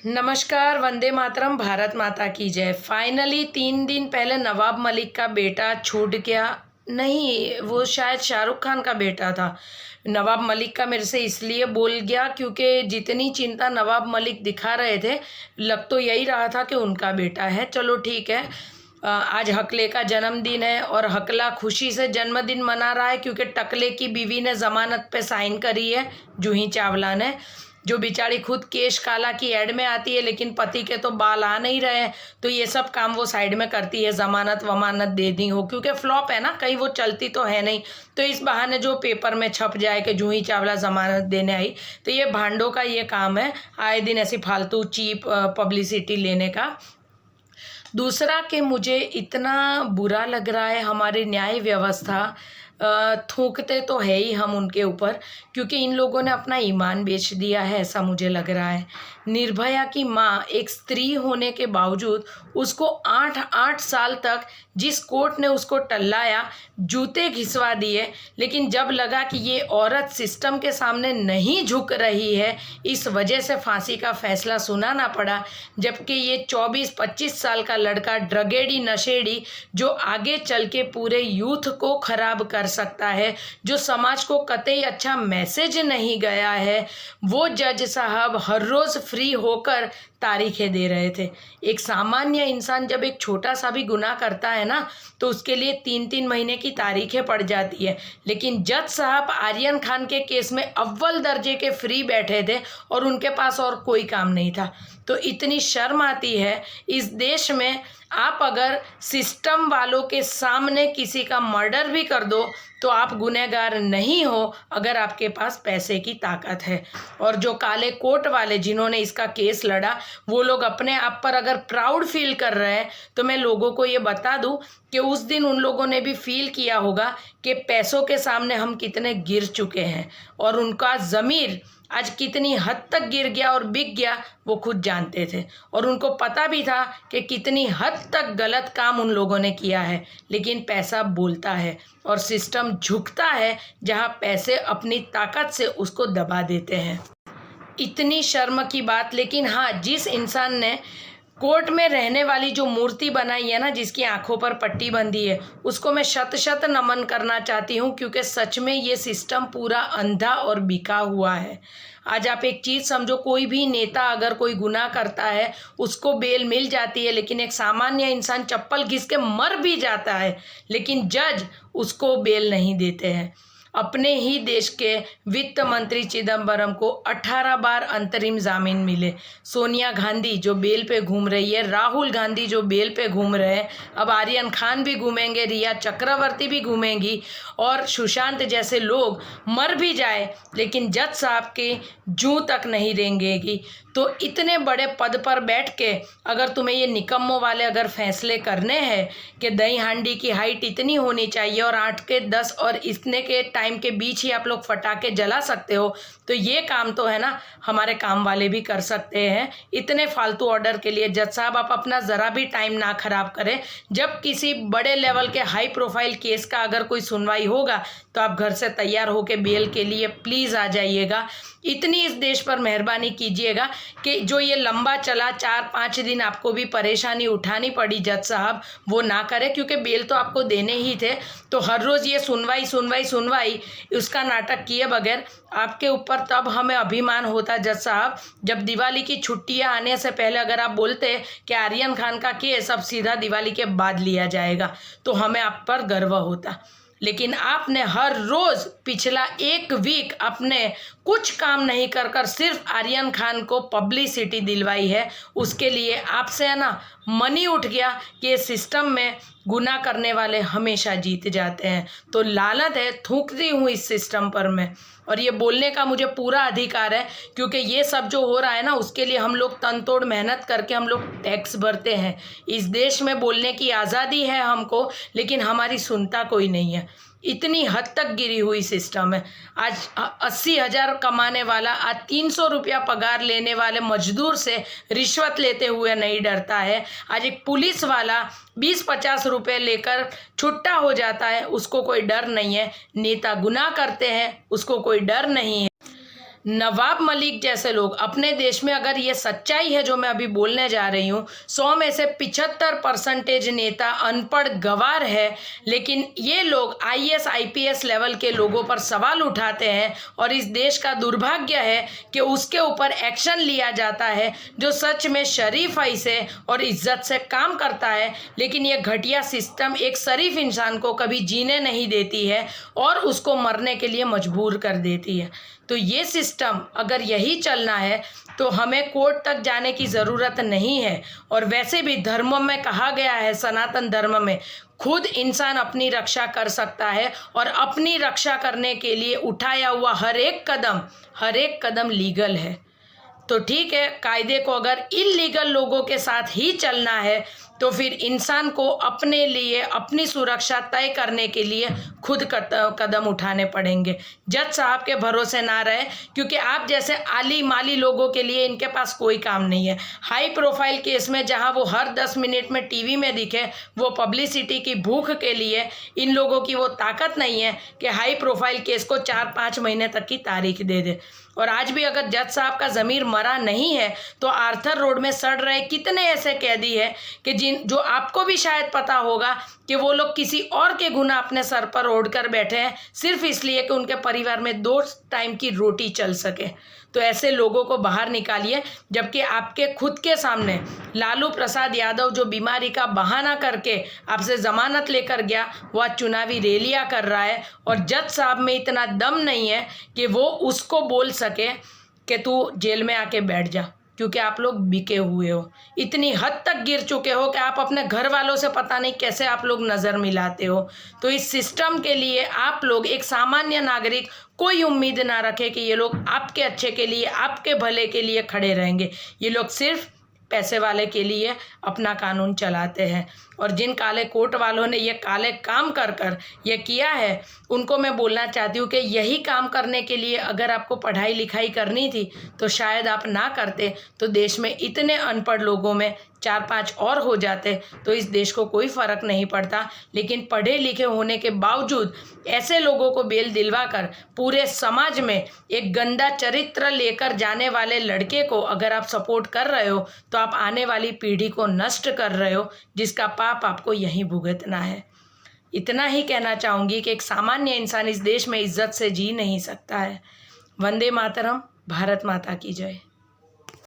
नमस्कार, वंदे मातरम, भारत माता की जय। फाइनली 3 दिन पहले नवाब मलिक का बेटा छूट गया। नहीं, वो शायद शाहरुख खान का बेटा था। नवाब मलिक का मेरे से इसलिए बोल गया क्योंकि जितनी चिंता नवाब मलिक दिखा रहे थे, लग तो यही रहा था कि उनका बेटा है। चलो ठीक है। आज हकले का जन्मदिन है और हकला खुशी से जन्मदिन मना रहा है क्योंकि टकले की बीवी ने ज़मानत पे साइन करी है, जूही चावला ने, जो बेचारी खुद केश काला की ऐड में आती है, लेकिन पति के तो बाल आ नहीं रहे हैं, तो ये सब काम वो साइड में करती है, ज़मानत वमानत दे दी हो, क्योंकि फ्लॉप है ना, कहीं वो चलती तो है नहीं। तो इस बहाने जो पेपर में छप जाए कि जूही चावला ज़मानत देने आई, तो ये भांडों का ये काम है, आए दिन ऐसी फालतू चीप पब्लिसिटी लेने का। दूसरा कि मुझे इतना बुरा लग रहा है, हमारी न्याय व्यवस्था थूकते तो है ही हम उनके ऊपर, क्योंकि इन लोगों ने अपना ईमान बेच दिया है, ऐसा मुझे लग रहा है। निर्भया की माँ एक स्त्री होने के बावजूद उसको 8 साल तक जिस कोर्ट ने उसको टल्लाया, जूते घिसवा दिए, लेकिन जब लगा कि ये औरत सिस्टम के सामने नहीं झुक रही है, इस वजह से फांसी का फैसला सुनाना पड़ा। जबकि ये 24-25 साल का लड़का, ड्रगेडी नशेड़ी, जो आगे चल के पूरे यूथ को खराब कर सकता है, जो समाज को कतई अच्छा मैसेज नहीं गया है, वो जज साहब हर रोज़ फ्री होकर तारीखें दे रहे थे। एक सामान्य इंसान जब एक छोटा सा भी गुनाह करता है ना, तो उसके लिए 3-3 महीने की तारीखें पड़ जाती है, लेकिन जज साहब आर्यन खान के केस में अव्वल दर्जे के फ्री बैठे थे और उनके पास और कोई काम नहीं था। तो इतनी शर्म आती है इस देश में। आप अगर सिस्टम वालों के सामने किसी का मर्डर भी कर दो तो आप गुनहगार नहीं हो, अगर आपके पास पैसे की ताकत है। और जो काले कोट वाले जिन्होंने इसका केस लड़ा, वो लोग अपने आप पर अगर प्राउड फील कर रहे हैं, तो मैं लोगों को ये बता दूं कि उस दिन उन लोगों ने भी फील किया होगा कि पैसों के सामने हम कितने गिर चुके हैं, और उनका ज़मीर आज कितनी हद तक गिर गया और बिक गया, वो खुद जानते थे। और उनको पता भी था कि कितनी हद तक गलत काम उन लोगों ने किया है, लेकिन पैसा बोलता है और सिस्टम झुकता है जहां पैसे अपनी ताकत से उसको दबा देते हैं। इतनी शर्म की बात। लेकिन हाँ, जिस इंसान ने कोर्ट में रहने वाली जो मूर्ति बनाई है ना, जिसकी आंखों पर पट्टी बंधी है, उसको मैं शत नमन करना चाहती हूँ, क्योंकि सच में ये सिस्टम पूरा अंधा और बिका हुआ है। आज आप एक चीज़ समझो, कोई भी नेता अगर कोई गुनाह करता है उसको बेल मिल जाती है, लेकिन एक सामान्य इंसान चप्पल घिस के मर भी जाता है, लेकिन जज उसको बेल नहीं देते हैं। अपने ही देश के वित्त मंत्री चिदम्बरम को 18 बार अंतरिम जामीन मिले। सोनिया गांधी जो बेल पे घूम रही है, राहुल गांधी जो बेल पे घूम रहे हैं, अब आर्यन खान भी घूमेंगे, रिया चक्रवर्ती भी घूमेंगी, और सुशांत जैसे लोग मर भी जाए लेकिन जज साहब के जूं तक नहीं रेंगेगी। तो इतने बड़े पद पर बैठ के अगर तुम्हें ये निकम्मों वाले अगर फैसले करने हैं कि दही हांडी की हाइट इतनी होनी चाहिए और 8 के 10 और इतने के टाइम के बीच ही आप लोग फटाके जला सकते हो, तो ये काम तो है ना, हमारे काम वाले भी कर सकते हैं। इतने फालतू ऑर्डर के लिए जज साहब आप अपना ज़रा भी टाइम ना खराब करें। जब किसी बड़े लेवल के हाई प्रोफाइल केस का अगर कोई सुनवाई होगा, तो आप घर से तैयार होकर बेल के लिए प्लीज़ आ जाइएगा। इतनी इस देश पर मेहरबानी कीजिएगा कि जो ये लंबा चला 4-5 दिन आपको भी परेशानी उठानी पड़ी जज साहब, वो ना करें, क्योंकि बेल तो आपको देने ही थे। तो हर रोज़ ये सुनवाई उसका नाटक किए बगैर आपके ऊपर तब हमें अभिमान होता जज साहब, जब दिवाली की छुट्टियां आने से पहले अगर आप बोलते कि आर्यन खान का केस अब सीधा दिवाली के बाद लिया जाएगा, तो हमें आप पर गर्व होता। लेकिन आपने हर रोज़ पिछला 1 वीक अपने कुछ काम नहीं कर सिर्फ आर्यन खान को पब्लिसिटी दिलवाई है। उसके लिए आपसे है ना मनी उठ गया कि ये सिस्टम में गुनाह करने वाले हमेशा जीत जाते हैं। तो लानत है, थूकती हूँ इस सिस्टम पर मैं, और ये बोलने का मुझे पूरा अधिकार है, क्योंकि ये सब जो हो रहा है ना, उसके लिए हम लोग तन तोड़ मेहनत करके हम लोग टैक्स भरते हैं। इस देश में बोलने की आज़ादी है हमको, लेकिन हमारी सुनता कोई नहीं है। इतनी हद तक गिरी हुई सिस्टम है। आज 80,000 कमाने वाला आज 300 रुपया पगार लेने वाले मजदूर से रिश्वत लेते हुए नहीं डरता है। आज एक पुलिस वाला 20-50 रुपये लेकर छुट्टा हो जाता है, उसको कोई डर नहीं है। नेता गुनाह करते हैं, उसको कोई डर नहीं है। नवाब मलिक जैसे लोग अपने देश में, अगर ये सच्चाई है जो मैं अभी बोलने जा रही हूँ, 100 में से 75% नेता अनपढ़ गवार है, लेकिन ये लोग IAS IPS लेवल के लोगों पर सवाल उठाते हैं और इस देश का दुर्भाग्य है कि उसके ऊपर एक्शन लिया जाता है जो सच में शरीफाई से और इज्जत से काम करता है। लेकिन ये घटिया सिस्टम एक शरीफ इंसान को कभी जीने नहीं देती है और उसको मरने के लिए मजबूर कर देती है। तो ये सिस्टम अगर यही चलना है तो हमें कोर्ट तक जाने की ज़रूरत नहीं है। और वैसे भी धर्मों में कहा गया है, सनातन धर्म में, खुद इंसान अपनी रक्षा कर सकता है और अपनी रक्षा करने के लिए उठाया हुआ हर एक कदम लीगल है। तो ठीक है, कायदे को अगर इल्लीगल लोगों के साथ ही चलना है तो फिर इंसान को अपने लिए अपनी सुरक्षा तय करने के लिए खुद कदम उठाने पड़ेंगे। जज साहब के भरोसे ना रहे, क्योंकि आप जैसे आली माली लोगों के लिए इनके पास कोई काम नहीं है। हाई प्रोफाइल केस में जहां वो हर 10 मिनट में टीवी में दिखे, वो पब्लिसिटी की भूख के लिए इन लोगों की वो ताकत नहीं है कि हाई प्रोफाइल केस को 4-5 महीने तक की तारीख दे दे। और आज भी अगर जज साहब का ज़मीर मरा नहीं है तो आर्थर रोड में सड़ रहे कितने ऐसे कैदी हैं कि जो आपको भी शायद पता होगा कि वो लोग किसी और के गुनाह अपने सर पर ओढ़ कर बैठे हैं सिर्फ इसलिए कि उनके परिवार में 2 टाइम की रोटी चल सके। तो ऐसे लोगों को बाहर निकालिए, जबकि आपके खुद के सामने लालू प्रसाद यादव जो बीमारी का बहाना करके आपसे ज़मानत लेकर गया, वह चुनावी रैलियां कर रहा है और जज साहब में इतना दम नहीं है कि वो उसको बोल सके कि तू जेल में आके बैठ जा, क्योंकि आप लोग बिके हुए हो, इतनी हद तक गिर चुके हो कि आप अपने घर वालों से पता नहीं कैसे आप लोग नज़र मिलाते हो। तो इस सिस्टम के लिए आप लोग, एक सामान्य नागरिक, कोई उम्मीद ना रखे कि ये लोग आपके अच्छे के लिए, आपके भले के लिए खड़े रहेंगे। ये लोग सिर्फ पैसे वाले के लिए अपना कानून चलाते हैं। और जिन काले कोट वालों ने ये काले काम कर कर ये किया है, उनको मैं बोलना चाहती हूँ कि यही काम करने के लिए अगर आपको पढ़ाई लिखाई करनी थी तो शायद आप ना करते, तो देश में इतने अनपढ़ लोगों में 4-5 और हो जाते तो इस देश को कोई फ़र्क नहीं पड़ता। लेकिन पढ़े लिखे होने के बावजूद ऐसे लोगों को बेल दिलवा कर पूरे समाज में एक गंदा चरित्र लेकर जाने वाले लड़के को अगर आप सपोर्ट कर रहे हो तो आप आने वाली पीढ़ी को नष्ट कर रहे हो, जिसका पाप आपको यहीं भुगतना है। इतना ही कहना चाहूँगी कि एक सामान्य इंसान इस देश में इज्जत से जी नहीं सकता है। वंदे मातरम। भारत माता की जय।